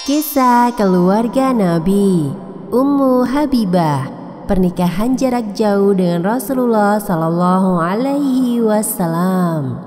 Kisah keluarga Nabi. Ummu Habibah, pernikahan jarak jauh dengan Rasulullah Sallallahu Alaihi Wasallam.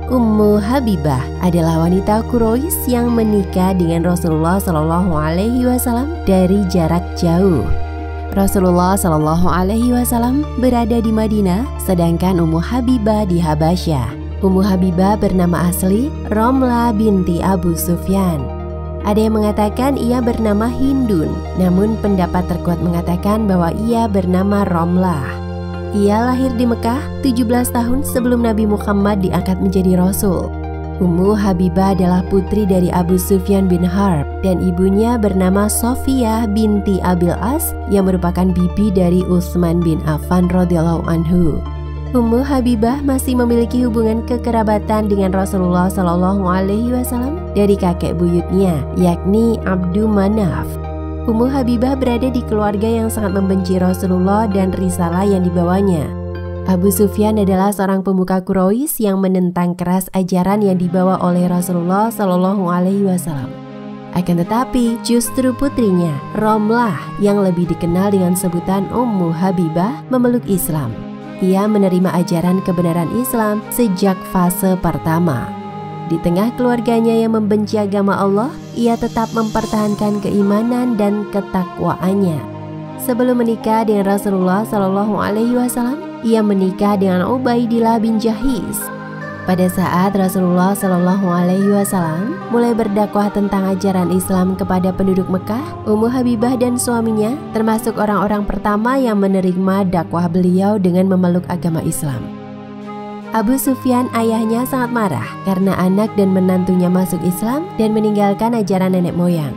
Ummu Habibah adalah wanita Quraisy yang menikah dengan Rasulullah Sallallahu Alaihi Wasallam dari jarak jauh. Rasulullah Sallallahu Alaihi Wasallam berada di Madinah, sedangkan Ummu Habibah di Habasyah. Ummu Habibah bernama asli Romlah binti Abu Sufyan. Ada yang mengatakan ia bernama Hindun, namun pendapat terkuat mengatakan bahwa ia bernama Romlah. Ia lahir di Mekah 17 tahun sebelum Nabi Muhammad diangkat menjadi Rasul. Ummu Habibah adalah putri dari Abu Sufyan bin Harb dan ibunya bernama Sofiyah binti Abil As yang merupakan bibi dari Utsman bin Affan radhiyallahu anhu. Ummu Habibah masih memiliki hubungan kekerabatan dengan Rasulullah Sallallahu Alaihi Wasallam dari kakek buyutnya, yakni Abdu Manaf. Ummu Habibah berada di keluarga yang sangat membenci Rasulullah dan risalah yang dibawanya. Abu Sufyan adalah seorang pemuka Quraisy yang menentang keras ajaran yang dibawa oleh Rasulullah Sallallahu Alaihi Wasallam. Akan tetapi, justru putrinya, Romlah, yang lebih dikenal dengan sebutan Ummu Habibah, memeluk Islam. Ia menerima ajaran kebenaran Islam sejak fase pertama. Di tengah keluarganya yang membenci agama Allah, ia tetap mempertahankan keimanan dan ketakwaannya. Sebelum menikah dengan Rasulullah Sallallahu Alaihi Wasallam, ia menikah dengan Ubaidillah bin Jahis. Pada saat Rasulullah Sallallahu Alaihi Wasallam mulai berdakwah tentang ajaran Islam kepada penduduk Mekah, Ummu Habibah dan suaminya termasuk orang-orang pertama yang menerima dakwah beliau dengan memeluk agama Islam. Abu Sufyan, ayahnya, sangat marah karena anak dan menantunya masuk Islam dan meninggalkan ajaran nenek moyang.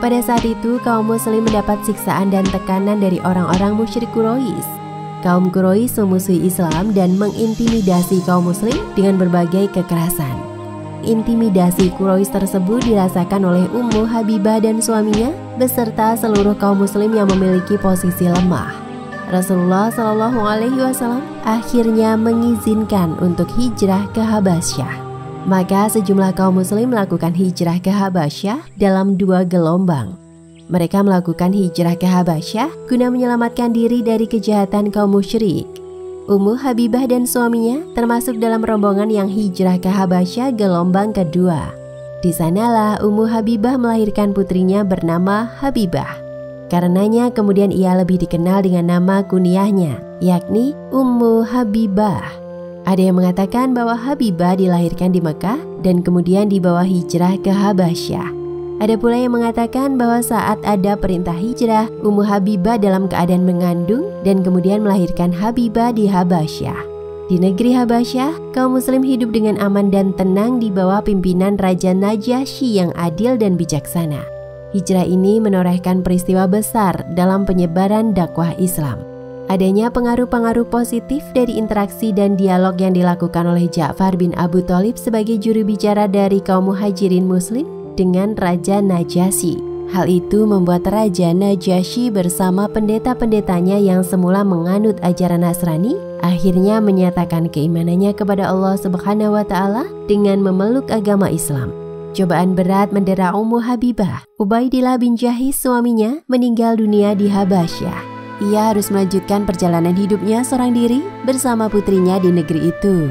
Pada saat itu, kaum muslim mendapat siksaan dan tekanan dari orang-orang musyrik Quraisy. Kaum Quraisy memusuhi Islam dan mengintimidasi kaum muslim dengan berbagai kekerasan. Intimidasi Quraisy tersebut dirasakan oleh Ummu Habibah dan suaminya beserta seluruh kaum muslim yang memiliki posisi lemah. Rasulullah Shallallahu Alaihi Wasallam akhirnya mengizinkan untuk hijrah ke Habasyah. Maka sejumlah kaum muslim melakukan hijrah ke Habasyah dalam 2 gelombang. Mereka melakukan hijrah ke Habasyah guna menyelamatkan diri dari kejahatan kaum musyrik. Ummu Habibah dan suaminya termasuk dalam rombongan yang hijrah ke Habasyah gelombang kedua. Di sanalah Ummu Habibah melahirkan putrinya bernama Habibah. Karenanya kemudian ia lebih dikenal dengan nama kunyahnya, yakni Ummu Habibah. Ada yang mengatakan bahwa Habibah dilahirkan di Mekah dan kemudian dibawa hijrah ke Habasyah. Ada pula yang mengatakan bahwa saat ada perintah hijrah, Ummu Habibah dalam keadaan mengandung dan kemudian melahirkan Habibah di Habasyah. Di negeri Habasyah, kaum muslim hidup dengan aman dan tenang di bawah pimpinan Raja Najasyi yang adil dan bijaksana. Hijrah ini menorehkan peristiwa besar dalam penyebaran dakwah Islam. Adanya pengaruh-pengaruh positif dari interaksi dan dialog yang dilakukan oleh Ja'far bin Abu Thalib sebagai juru bicara dari kaum muhajirin muslim dengan Raja Najasyi. Hal itu membuat Raja Najasyi bersama pendeta-pendetanya yang semula menganut ajaran Nasrani akhirnya menyatakan keimanannya kepada Allah Subhanahu wa Ta'ala dengan memeluk agama Islam. Cobaan berat mendera Ummu Habibah. Ubaidillah bin Jahis, suaminya, meninggal dunia di Habasyah. Ia harus melanjutkan perjalanan hidupnya seorang diri bersama putrinya di negeri itu.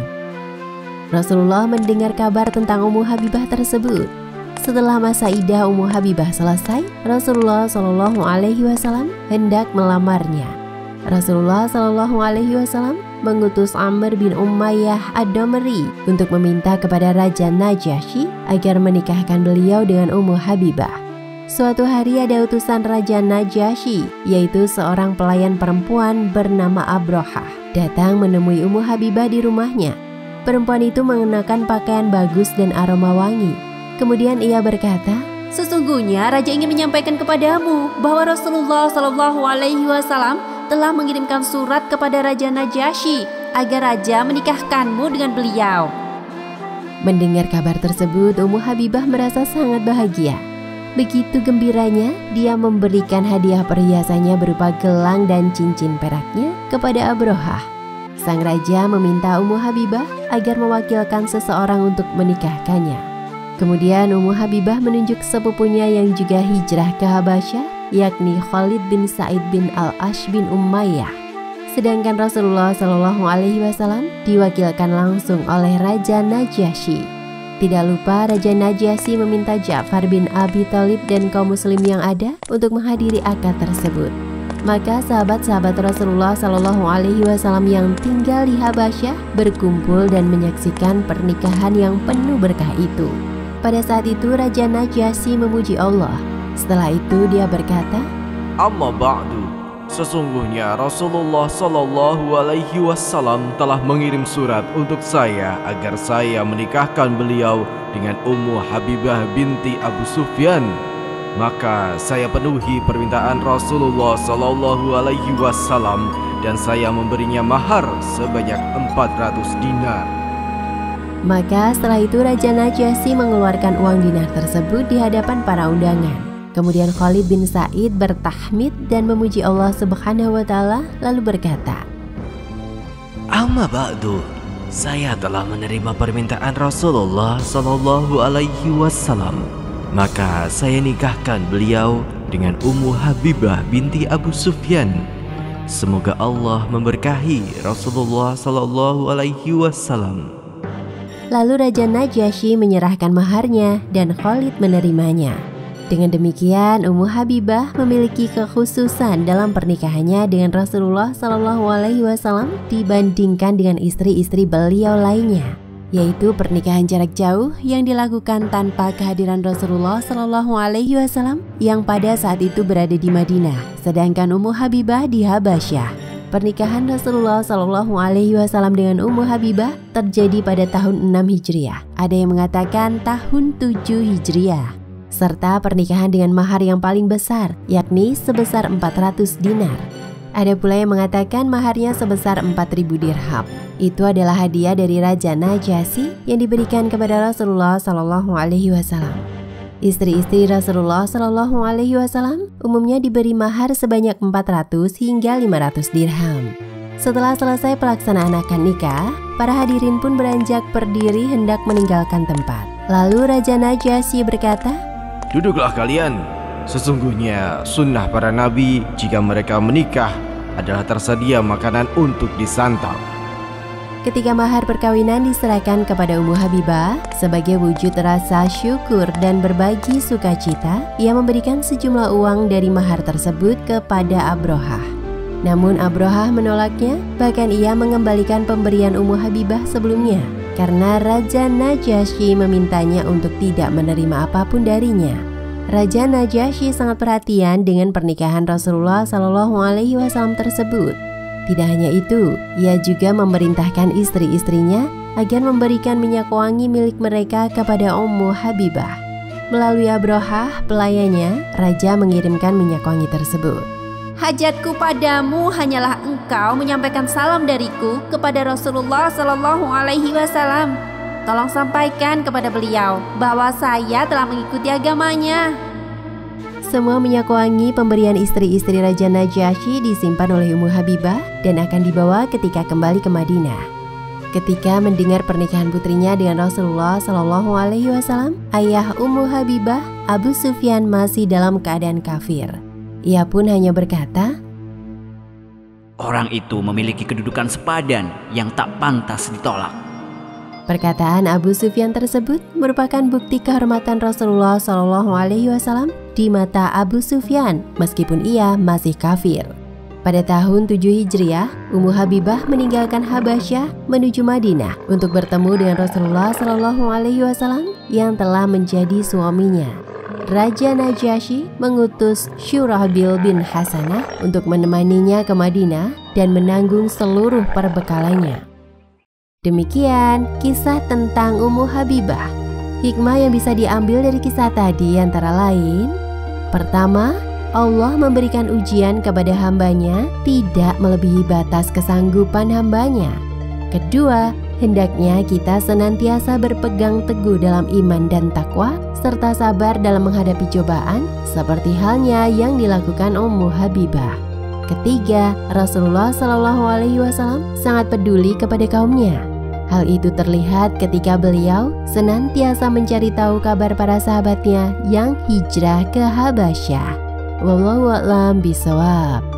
Rasulullah mendengar kabar tentang Ummu Habibah tersebut. Setelah masa iddah Ummu Habibah selesai, Rasulullah Shallallahu Alaihi Wasallam hendak melamarnya. Rasulullah Shallallahu Alaihi Wasallam mengutus Amr bin Umayyah Ad-Damri untuk meminta kepada Raja Najasyi agar menikahkan beliau dengan Ummu Habibah. Suatu hari ada utusan Raja Najasyi, yaitu seorang pelayan perempuan bernama Abrohah, datang menemui Ummu Habibah di rumahnya. Perempuan itu mengenakan pakaian bagus dan aroma wangi. Kemudian ia berkata, "Sesungguhnya Raja ingin menyampaikan kepadamu bahwa Rasulullah Shallallahu Alaihi Wasallam telah mengirimkan surat kepada Raja Najasyi agar Raja menikahkanmu dengan beliau." Mendengar kabar tersebut, Ummu Habibah merasa sangat bahagia. Begitu gembiranya, dia memberikan hadiah perhiasannya berupa gelang dan cincin peraknya kepada Abrohah. sang raja meminta Ummu Habibah agar mewakilkan seseorang untuk menikahkannya. Kemudian Ummu Habibah menunjuk sepupunya yang juga hijrah ke Habasyah, yakni Khalid bin Sa'id bin Al-Ash bin Umayyah. Sedangkan Rasulullah SAW diwakilkan langsung oleh Raja Najasyi. Tidak lupa Raja Najasyi meminta Ja'far bin Abi Thalib dan kaum muslim yang ada untuk menghadiri akad tersebut. Maka sahabat-sahabat Rasulullah SAW yang tinggal di Habasyah berkumpul dan menyaksikan pernikahan yang penuh berkah itu. Pada saat itu Raja Najasyi memuji Allah. Setelah itu dia berkata, "Amma ba'du, sesungguhnya Rasulullah SAW telah mengirim surat untuk saya agar saya menikahkan beliau dengan Ummu Habibah binti Abu Sufyan. Maka saya penuhi permintaan Rasulullah SAW dan saya memberinya mahar sebanyak 400 dinar." Maka setelah itu Raja Najasyi mengeluarkan uang dinar tersebut di hadapan para undangan. Kemudian Khalid bin Sa'id bertahmid dan memuji Allah Subhanahu wa Ta'ala, lalu berkata, "Amma ba'du, saya telah menerima permintaan Rasulullah SAW. Maka saya nikahkan beliau dengan Ummu Habibah binti Abu Sufyan. Semoga Allah memberkahi Rasulullah SAW." Lalu Raja Najasyi menyerahkan maharnya dan Khalid menerimanya. Dengan demikian Ummu Habibah memiliki kekhususan dalam pernikahannya dengan Rasulullah SAW dibandingkan dengan istri-istri beliau lainnya, yaitu pernikahan jarak jauh yang dilakukan tanpa kehadiran Rasulullah SAW yang pada saat itu berada di Madinah, sedangkan Ummu Habibah di Habasyah. Pernikahan Rasulullah SAW dengan Ummu Habibah terjadi pada tahun 6 Hijriah. Ada yang mengatakan tahun 7 Hijriah. Serta pernikahan dengan mahar yang paling besar, yakni sebesar 400 dinar. Ada pula yang mengatakan maharnya sebesar 4.000 dirham. Itu adalah hadiah dari Raja Najasyi yang diberikan kepada Rasulullah SAW. Istri-istri Rasulullah SAW umumnya diberi mahar sebanyak 400 hingga 500 dirham. Setelah selesai pelaksanaan akad nikah, para hadirin pun beranjak berdiri hendak meninggalkan tempat. Lalu Raja Najasyi berkata, "Duduklah kalian. Sesungguhnya sunnah para nabi jika mereka menikah adalah tersedia makanan untuk disantap." Ketika mahar perkawinan diserahkan kepada Ummu Habibah sebagai wujud rasa syukur dan berbagi sukacita, ia memberikan sejumlah uang dari mahar tersebut kepada Abrohah. Namun Abrohah menolaknya, bahkan ia mengembalikan pemberian Ummu Habibah sebelumnya karena Raja Najasyi memintanya untuk tidak menerima apapun darinya. Raja Najasyi sangat perhatian dengan pernikahan Rasulullah SAW tersebut. Tidak hanya itu, ia juga memerintahkan istri-istrinya agar memberikan minyak wangi milik mereka kepada Ummu Habibah. Melalui Abrohah, pelayannya, Raja mengirimkan minyak wangi tersebut. "Hajatku padamu hanyalah engkau menyampaikan salam dariku kepada Rasulullah SAW. Tolong sampaikan kepada beliau bahwa saya telah mengikuti agamanya." Semua minyak wangi pemberian istri-istri Raja Najasyi disimpan oleh Ummu Habibah dan akan dibawa ketika kembali ke Madinah. Ketika mendengar pernikahan putrinya dengan Rasulullah SAW, ayah Ummu Habibah, Abu Sufyan, masih dalam keadaan kafir. Ia pun hanya berkata, "Orang itu memiliki kedudukan sepadan yang tak pantas ditolak." Perkataan Abu Sufyan tersebut merupakan bukti kehormatan Rasulullah SAW di mata Abu Sufyan meskipun ia masih kafir. Pada tahun 7 Hijriah, Ummu Habibah meninggalkan Habasyah menuju Madinah untuk bertemu dengan Rasulullah SAW yang telah menjadi suaminya. Raja Najasyi mengutus Syurahbil bin Hasanah untuk menemaninya ke Madinah dan menanggung seluruh perbekalannya. Demikian kisah tentang Ummu Habibah. Hikmah yang bisa diambil dari kisah tadi antara lain: pertama, Allah memberikan ujian kepada hambanya tidak melebihi batas kesanggupan hambanya. Kedua, hendaknya kita senantiasa berpegang teguh dalam iman dan takwa serta sabar dalam menghadapi cobaan seperti halnya yang dilakukan Ummu Habibah. Ketiga, Rasulullah Shallallahu Alaihi Wasallam sangat peduli kepada kaumnya. Hal itu terlihat ketika beliau senantiasa mencari tahu kabar para sahabatnya yang hijrah ke Habasyah. Wallahu a'lam bishawab.